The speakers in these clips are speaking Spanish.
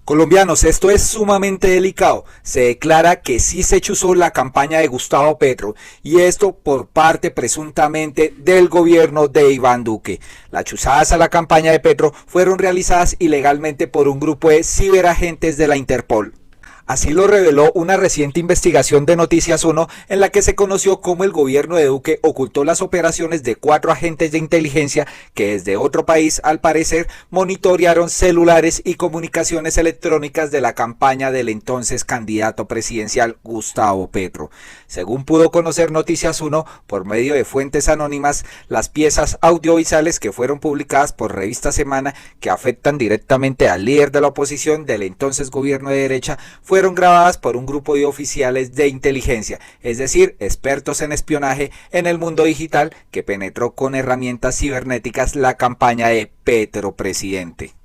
Colombianos, esto es sumamente delicado. Se declara que sí se chuzó la campaña de Gustavo Petro y esto por parte presuntamente del gobierno de Iván Duque. Las chuzadas a la campaña de Petro fueron realizadas ilegalmente por un grupo de ciberagentes de la Interpol. Así lo reveló una reciente investigación de Noticias 1 en la que se conoció cómo el gobierno de Duque ocultó las operaciones de 4 agentes de inteligencia que desde otro país, al parecer, monitorearon celulares y comunicaciones electrónicas de la campaña del entonces candidato presidencial Gustavo Petro. Según pudo conocer Noticias 1 por medio de fuentes anónimas, las piezas audiovisuales que fueron publicadas por Revista Semana que afectan directamente al líder de la oposición del entonces gobierno de derecha fueron grabadas por un grupo de oficiales de inteligencia, es decir, expertos en espionaje en el mundo digital que penetró con herramientas cibernéticas la campaña de Petro presidente.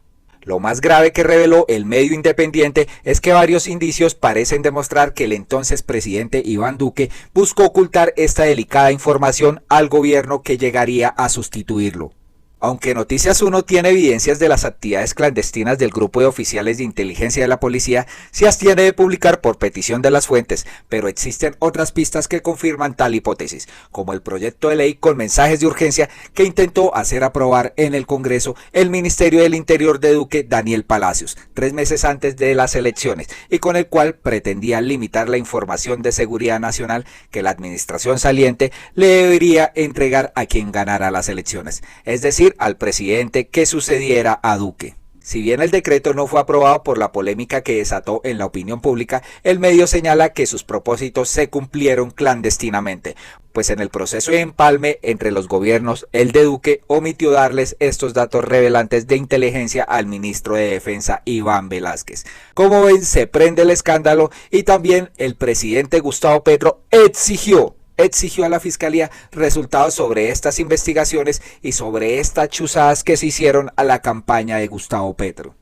Lo más grave que reveló el medio independiente es que varios indicios parecen demostrar que el entonces presidente Iván Duque buscó ocultar esta delicada información al gobierno que llegaría a sustituirlo. Aunque Noticias 1 tiene evidencias de las actividades clandestinas del grupo de oficiales de inteligencia de la policía, se abstiene de publicar por petición de las fuentes, pero existen otras pistas que confirman tal hipótesis, como el proyecto de ley con mensajes de urgencia que intentó hacer aprobar en el Congreso el Ministerio del Interior de Duque, Daniel Palacios, 3 meses antes de las elecciones, y con el cual pretendía limitar la información de seguridad nacional que la administración saliente le debería entregar a quien ganara las elecciones, es decir, al presidente que sucediera a Duque. Si bien el decreto no fue aprobado por la polémica que desató en la opinión pública, el medio señala que sus propósitos se cumplieron clandestinamente, pues en el proceso de empalme entre los gobiernos, el de Duque omitió darles estos datos revelantes de inteligencia al ministro de Defensa Iván Velásquez. Como ven, se prende el escándalo y también el presidente Gustavo Petro exigió a la Fiscalía resultados sobre estas investigaciones y sobre estas chuzadas que se hicieron a la campaña de Gustavo Petro.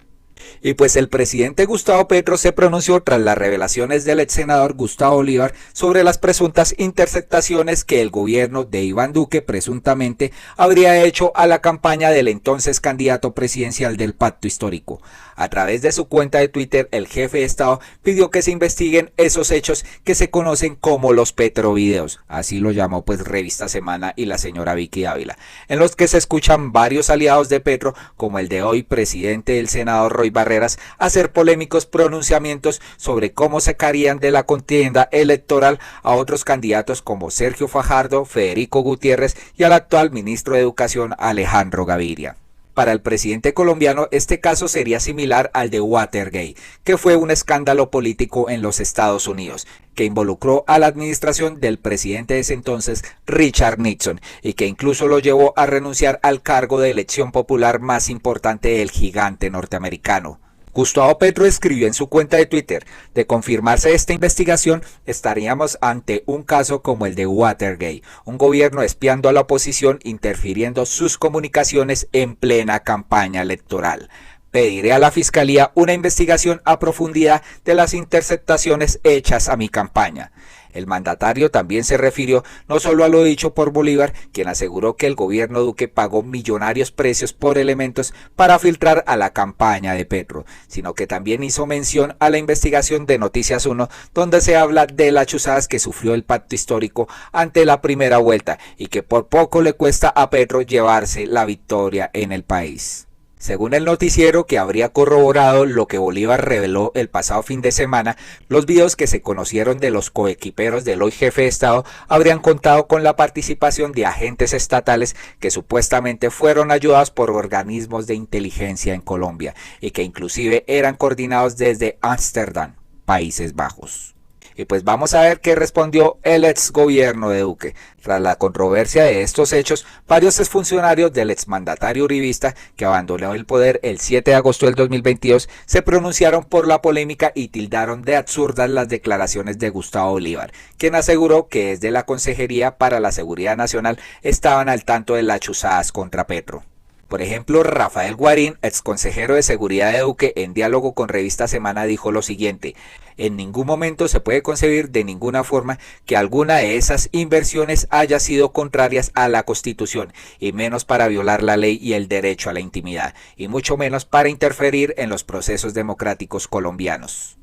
Y pues el presidente Gustavo Petro se pronunció tras las revelaciones del ex senador Gustavo Bolívar sobre las presuntas interceptaciones que el gobierno de Iván Duque presuntamente habría hecho a la campaña del entonces candidato presidencial del Pacto Histórico. A través de su cuenta de Twitter, el jefe de Estado pidió que se investiguen esos hechos que se conocen como los Petrovideos, así lo llamó pues Revista Semana y la señora Vicky Ávila, en los que se escuchan varios aliados de Petro, como el de hoy presidente del Senado Roy Barreras, hacer polémicos pronunciamientos sobre cómo sacarían de la contienda electoral a otros candidatos como Sergio Fajardo, Federico Gutiérrez y al actual ministro de Educación Alejandro Gaviria. Para el presidente colombiano, este caso sería similar al de Watergate, que fue un escándalo político en los Estados Unidos, que involucró a la administración del presidente de ese entonces, Richard Nixon, y que incluso lo llevó a renunciar al cargo de elección popular más importante del gigante norteamericano. Gustavo Petro escribió en su cuenta de Twitter: de confirmarse esta investigación, estaríamos ante un caso como el de Watergate, un gobierno espiando a la oposición, interfiriendo sus comunicaciones en plena campaña electoral. Pediré a la Fiscalía una investigación a profundidad de las interceptaciones hechas a mi campaña. El mandatario también se refirió no solo a lo dicho por Bolívar, quien aseguró que el gobierno Duque pagó millonarios precios por elementos para filtrar a la campaña de Petro, sino que también hizo mención a la investigación de Noticias 1, donde se habla de las chuzadas que sufrió el Pacto Histórico ante la primera vuelta y que por poco le cuesta a Petro llevarse la victoria en el país. Según el noticiero, que habría corroborado lo que Bolívar reveló el pasado fin de semana, los videos que se conocieron de los coequiperos del hoy jefe de Estado habrían contado con la participación de agentes estatales que supuestamente fueron ayudados por organismos de inteligencia en Colombia y que inclusive eran coordinados desde Ámsterdam, Países Bajos. Y pues vamos a ver qué respondió el ex gobierno de Duque. Tras la controversia de estos hechos, varios exfuncionarios del exmandatario uribista, que abandonó el poder el 7 de agosto del 2022, se pronunciaron por la polémica y tildaron de absurdas las declaraciones de Gustavo Bolívar, quien aseguró que desde la Consejería para la Seguridad Nacional estaban al tanto de las chuzadas contra Petro. Por ejemplo, Rafael Guarín, exconsejero de Seguridad de Duque, en diálogo con Revista Semana dijo lo siguiente: en ningún momento se puede concebir de ninguna forma que alguna de esas inversiones haya sido contrarias a la Constitución, y menos para violar la ley y el derecho a la intimidad, y mucho menos para interferir en los procesos democráticos colombianos.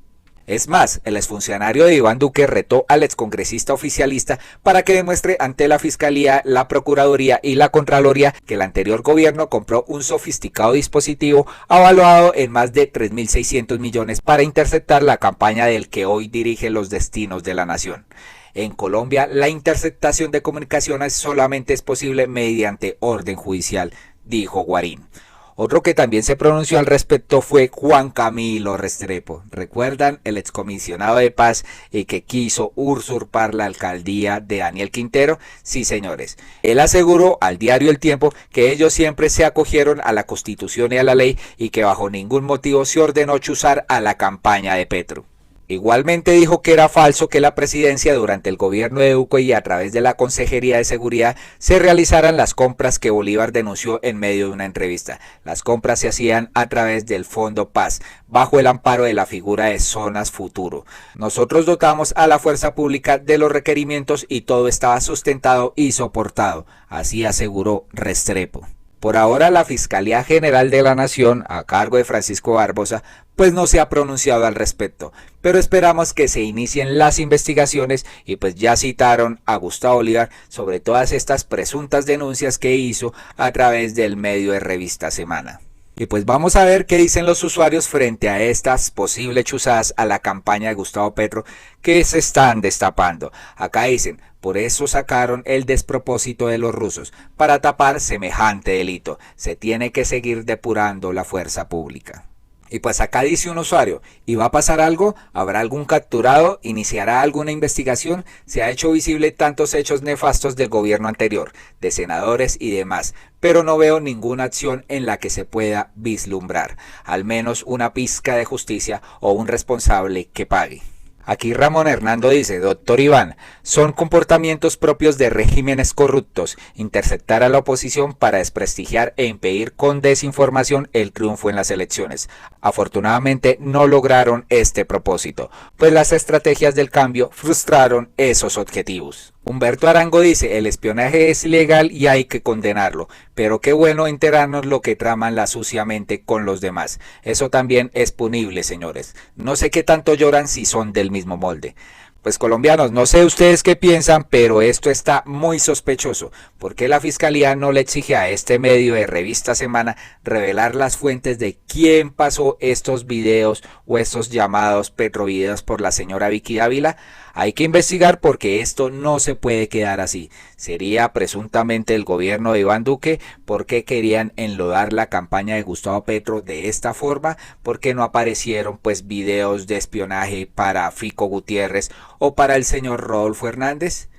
Es más, el exfuncionario de Iván Duque retó al excongresista oficialista para que demuestre ante la Fiscalía, la Procuraduría y la Contraloría que el anterior gobierno compró un sofisticado dispositivo avaluado en más de 3.600 millones para interceptar la campaña del que hoy dirige los destinos de la nación. En Colombia, la interceptación de comunicaciones solamente es posible mediante orden judicial, dijo Guarín. Otro que también se pronunció al respecto fue Juan Camilo Restrepo. ¿Recuerdan? El excomisionado de paz y que quiso usurpar la alcaldía de Daniel Quintero. Sí, señores. Él aseguró al diario El Tiempo que ellos siempre se acogieron a la Constitución y a la ley y que bajo ningún motivo se ordenó chuzar a la campaña de Petro. Igualmente dijo que era falso que la presidencia durante el gobierno de Duque y a través de la Consejería de Seguridad se realizaran las compras que Bolívar denunció en medio de una entrevista. Las compras se hacían a través del Fondo Paz, bajo el amparo de la figura de Zonas Futuro. Nosotros dotamos a la fuerza pública de los requerimientos y todo estaba sustentado y soportado, así aseguró Restrepo. Por ahora la Fiscalía General de la Nación, a cargo de Francisco Barbosa, pues no se ha pronunciado al respecto, pero esperamos que se inicien las investigaciones y pues ya citaron a Gustavo Bolívar sobre todas estas presuntas denuncias que hizo a través del medio de Revista Semana. Y pues vamos a ver qué dicen los usuarios frente a estas posibles chuzadas a la campaña de Gustavo Petro que se están destapando. Acá dicen: por eso sacaron el despropósito de los rusos, para tapar semejante delito. Se tiene que seguir depurando la fuerza pública. Y pues acá dice un usuario: ¿y va a pasar algo? ¿Habrá algún capturado? ¿Iniciará alguna investigación? Se ha hecho visible tantos hechos nefastos del gobierno anterior, de senadores y demás, pero no veo ninguna acción en la que se pueda vislumbrar, al menos una pizca de justicia o un responsable que pague. Aquí Ramón Hernando dice: doctor Iván, son comportamientos propios de regímenes corruptos, interceptar a la oposición para desprestigiar e impedir con desinformación el triunfo en las elecciones. Afortunadamente no lograron este propósito, pues las estrategias del cambio frustraron esos objetivos. Humberto Arango dice: el espionaje es ilegal y hay que condenarlo, pero qué bueno enterarnos lo que traman la suciamente con los demás. Eso también es punible, señores. No sé qué tanto lloran si son del mismo molde. Pues colombianos, no sé ustedes qué piensan, pero esto está muy sospechoso. ¿Por qué la Fiscalía no le exige a este medio de Revista Semana revelar las fuentes de quién pasó estos videos o estos llamados petrovideos por la señora Vicky Dávila? Hay que investigar porque esto no se puede quedar así. Sería presuntamente el gobierno de Iván Duque. ¿Por qué querían enlodar la campaña de Gustavo Petro de esta forma? ¿Por qué no aparecieron pues videos de espionaje para Fico Gutiérrez o para el señor Rodolfo Hernández?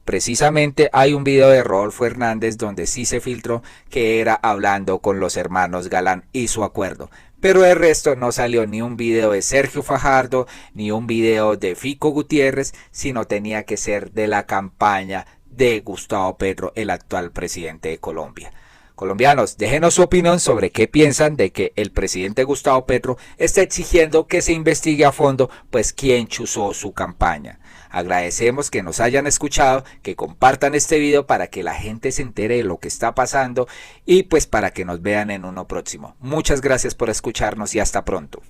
Precisamente hay un video de Rodolfo Hernández donde sí se filtró que era hablando con los hermanos Galán y su acuerdo. Pero el resto no salió ni un video de Sergio Fajardo, ni un video de Fico Gutiérrez, sino tenía que ser de la campaña de Gustavo Petro, el actual presidente de Colombia. Colombianos, déjenos su opinión sobre qué piensan de que el presidente Gustavo Petro está exigiendo que se investigue a fondo pues quién chuzó su campaña. Agradecemos que nos hayan escuchado, que compartan este video para que la gente se entere de lo que está pasando y pues para que nos vean en uno próximo. Muchas gracias por escucharnos y hasta pronto.